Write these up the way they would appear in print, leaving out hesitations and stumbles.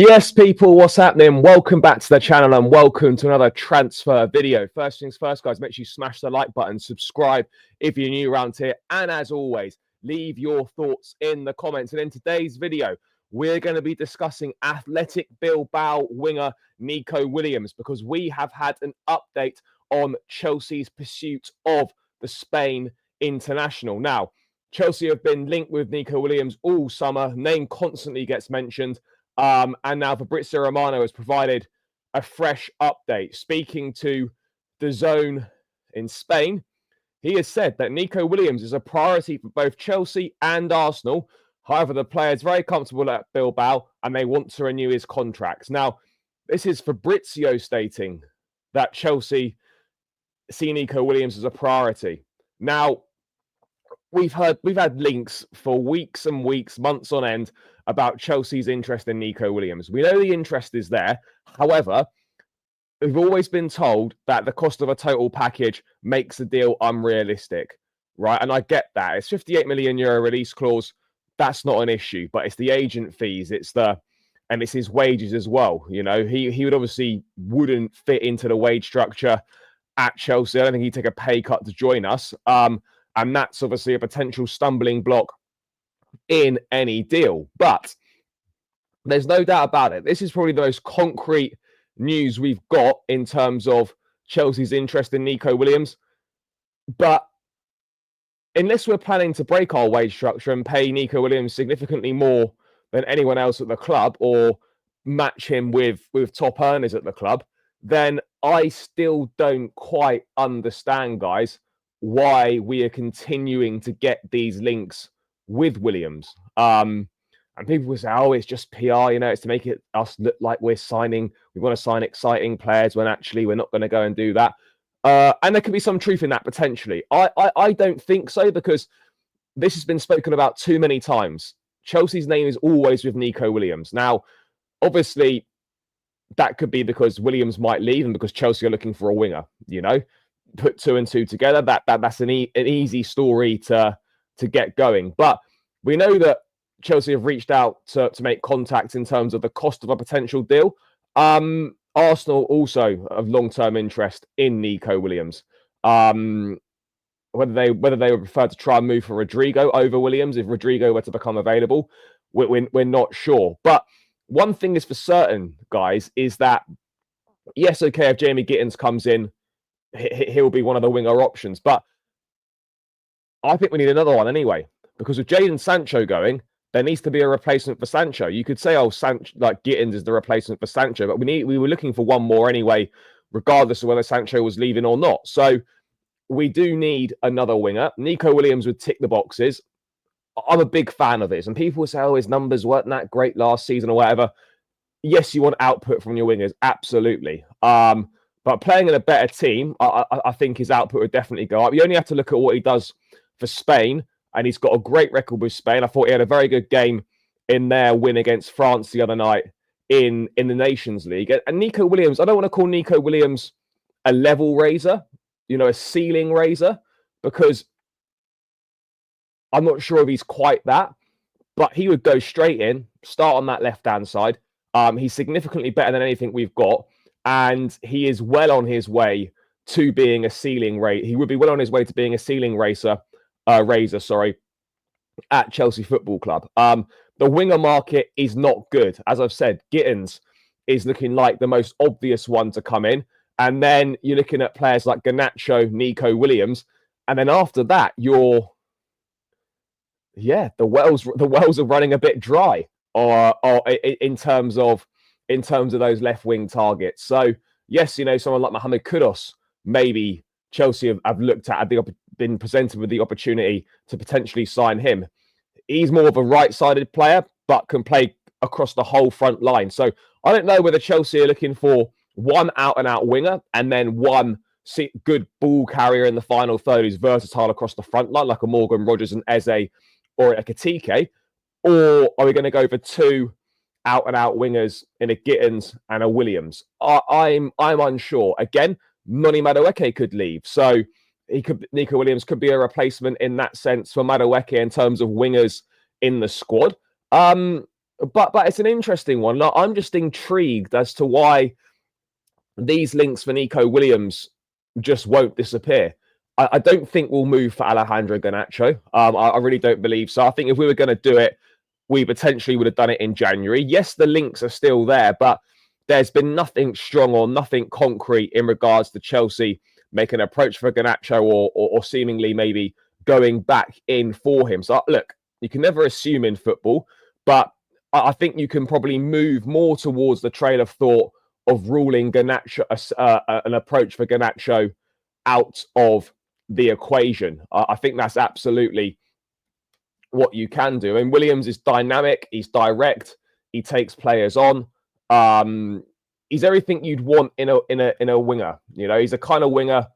Yes, people, what's happening? Welcome back to the channel and welcome to another transfer video. First things first, guys, make sure you smash the like button, subscribe if you're new around here, and as always, leave your thoughts in the comments. And in today's video, we're going to be discussing Athletic Bilbao winger Nico Williams because we have had an update on Chelsea's pursuit of the Spain international. Now, Chelsea have been linked with Nico Williams all summer. Name constantly gets mentioned. And now Fabrizio Romano has provided a fresh update. Speaking to the Zone in Spain, he has said that Nico Williams is a priority for both Chelsea and Arsenal. However, the player is very comfortable at Bilbao and they want to renew his contracts. Now, this is Fabrizio stating that Chelsea see Nico Williams as a priority. Now, we've had links for weeks and weeks, months on end, about Chelsea's interest in Nico Williams. We know the interest is there. However, we've always been told that the cost of a total package makes the deal unrealistic, right? And I get that. It's €58 million release clause. That's not an issue, but it's the agent fees. It's his wages as well. You know, he would obviously wouldn't fit into the wage structure at Chelsea. I don't think he'd take a pay cut to join us. And that's obviously a potential stumbling block in any deal. But there's no doubt about it. This is probably the most concrete news we've got in terms of Chelsea's interest in Nico Williams. But unless we're planning to break our wage structure and pay Nico Williams significantly more than anyone else at the club or match him with top earners at the club, then I still don't quite understand, guys, why we are continuing to get these links with Williams. And people will say, oh, it's just PR, it's to make us look like we want to sign exciting players when actually we're not going to go and do that. And there could be some truth in that potentially. I don't think so, because this has been spoken about too many times. Chelsea's name is always with Nico Williams. Now, obviously, that could be because Williams might leave and because Chelsea are looking for a winger, Put two and two together, that's an easy story to get going. But we know that Chelsea have reached out to make contact in terms of the cost of a potential deal. Arsenal also have long-term interest in Nico Williams. Whether they would prefer to try and move for Rodrigo over Williams if Rodrigo were to become available, we're not sure. But one thing is for certain, guys, is that yes, okay, if Jamie Gittins comes in, he'll be one of the winger options. But I think we need another one anyway, because with Jadon Sancho going, there needs to be a replacement for Sancho. You could say, oh, Gittins is the replacement for Sancho, but we were looking for one more anyway, regardless of whether Sancho was leaving or not. So we do need another winger. Nico Williams would tick the boxes. I'm a big fan of this. And people will say, oh, his numbers weren't that great last season or whatever. Yes, you want output from your wingers. Absolutely. But playing in a better team, I think his output would definitely go up. You only have to look at what he does for Spain, and he's got a great record with Spain. I thought he had a very good game in their win against France the other night in the Nations League. And Nico Williams, I don't want to call Nico Williams a level raiser, a ceiling raiser, because I'm not sure if he's quite that, but he would go straight in, start on that left-hand side. He's significantly better than anything we've got. And he is well on his way to being a ceiling raiser. He would be well on his way to being a ceiling raiser, at Chelsea Football Club. The winger market is not good. As I've said, Gittins is looking like the most obvious one to come in. And then you're looking at players like Garnacho, Nico Williams. And then after that, the wells are running a bit dry or in terms of those left wing targets. So yes, someone like Mohamed Kudus, maybe Chelsea have looked at, been presented with the opportunity to potentially sign him. He's more of a right-sided player, but can play across the whole front line. So I don't know whether Chelsea are looking for one out-and-out winger and then one good ball carrier in the final third who's versatile across the front line, like a Morgan Rogers and Eze or a Katike, or are we going to go for two out-and-out wingers in a Gittins and a Williams? I'm unsure. Again, Noni Madueke could leave, so Nico Williams could be a replacement in that sense for Madueke in terms of wingers in the squad. But it's an interesting one. Like, I'm just intrigued as to why these links for Nico Williams just won't disappear. I don't think we'll move for Alejandro Garnacho. I really don't believe so. I think if we were going to do it, we potentially would have done it in January. Yes, the links are still there, but there's been nothing strong or nothing concrete in regards to Chelsea making an approach for Garnacho or seemingly maybe going back in for him. So look, you can never assume in football, but I think you can probably move more towards the trail of thought of ruling Garnacho, an approach for Garnacho out of the equation. I think that's absolutely what you can do. And Williams is dynamic, he's direct, he takes players on. He's everything you'd want in a winger. You know, he's a kind of winger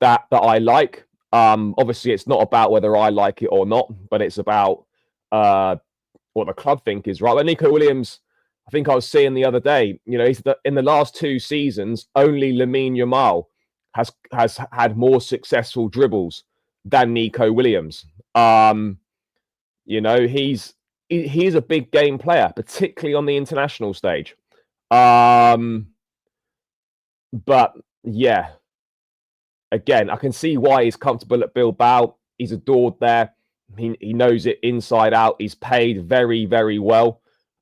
that I like. Obviously, it's not about whether I like it or not, but it's about what the club think is right. But Nico Williams, I think I was seeing the other day, you know, in the last 2 seasons, only Lamine Yamal has had more successful dribbles than Nico Williams. You know, he's a big game player, particularly on the international stage. But yeah, again, I can see why he's comfortable at Bilbao. He's adored there. He knows it inside out. He's paid very, very well.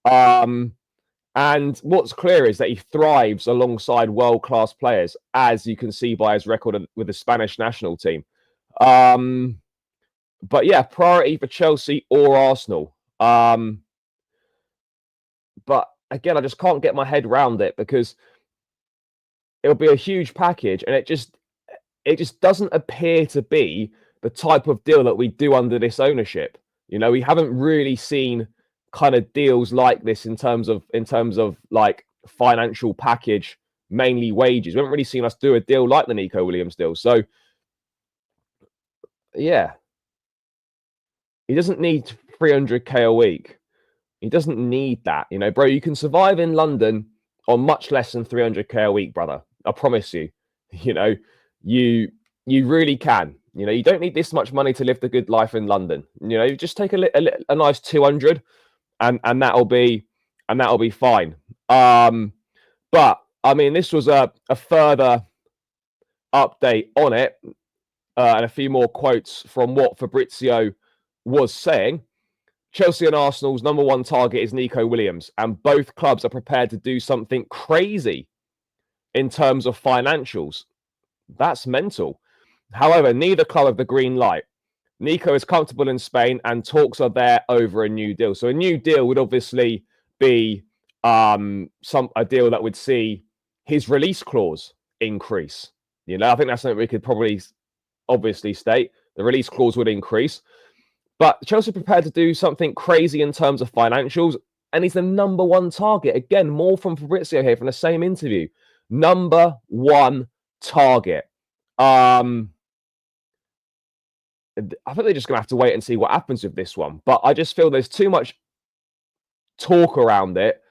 And what's clear is that he thrives alongside world-class players, as you can see by his record with the Spanish national team. But yeah, priority for Chelsea or Arsenal. But again, I just can't get my head around it because it'll be a huge package, and it just doesn't appear to be the type of deal that we do under this ownership. You know, we haven't really seen kind of deals like this in terms of like financial package, mainly wages. We haven't really seen us do a deal like the Nico Williams deal. So yeah, he doesn't need 300k a week. He doesn't need that. You know, bro, you can survive in London on much less than 300k a week, brother. I promise you. You know, you really can. You know, you don't need this much money to live the good life in London. You know, you just take a nice 200 and that'll be fine. But I mean, this was a further update on it, and a few more quotes from what Fabrizio was saying. Chelsea and Arsenal's number 1 target is Nico Williams, and both clubs are prepared to do something crazy in terms of financials. That's mental. However, neither club have the green light. Nico is comfortable in Spain and talks are there over a new deal. So a new deal would obviously be a deal that would see his release clause increase. You know, I think that's something we could probably obviously state. The release clause would increase. But Chelsea are prepared to do something crazy in terms of financials, and he's the number 1 target. Again, more from Fabrizio here from the same interview. Number 1 target. I think they're just going to have to wait and see what happens with this one. But I just feel there's too much talk around it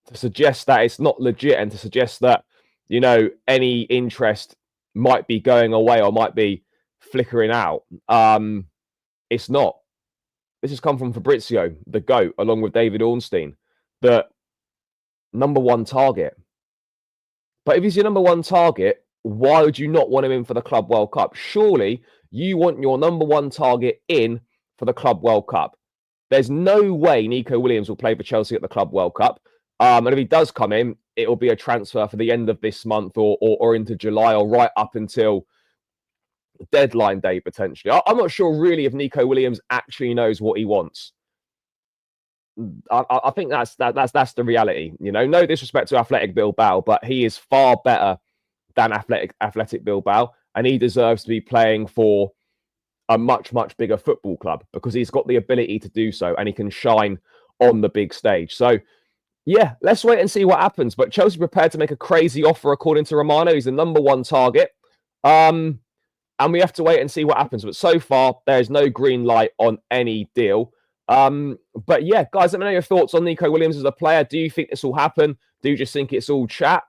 to suggest that it's not legit and to suggest that, you know, any interest might be going away or might be flickering out. It's not. This has come from Fabrizio, the GOAT, along with David Ornstein, the number 1 target. But if he's your number 1 target, why would you not want him in for the Club World Cup? Surely you want your number 1 target in for the Club World Cup. There's no way Nico Williams will play for Chelsea at the Club World Cup. And if he does come in, it will be a transfer for the end of this month or into July or right up until deadline day, potentially. I'm not sure really if Nico Williams actually knows what he wants. I think that's the reality. You know, no disrespect to Athletic Bilbao, but he is far better than Athletic Bilbao, and he deserves to be playing for a much bigger football club because he's got the ability to do so and he can shine on the big stage. So yeah, let's wait and see what happens. But Chelsea prepared to make a crazy offer according to Romano. He's the number 1 target. And we have to wait and see what happens. But so far, there's no green light on any deal. But yeah, guys, let me know your thoughts on Nico Williams as a player. Do you think this will happen? Do you just think it's all chat?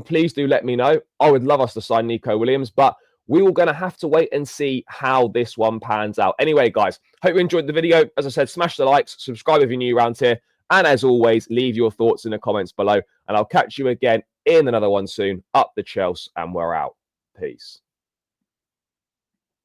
Please do let me know. I would love us to sign Nico Williams, but we are going to have to wait and see how this one pans out. Anyway, guys, hope you enjoyed the video. As I said, smash the likes, subscribe if you're new around here, And as always, leave your thoughts in the comments below, and I'll catch you again in another one soon. Up the Chelsea, and we're out. Peace.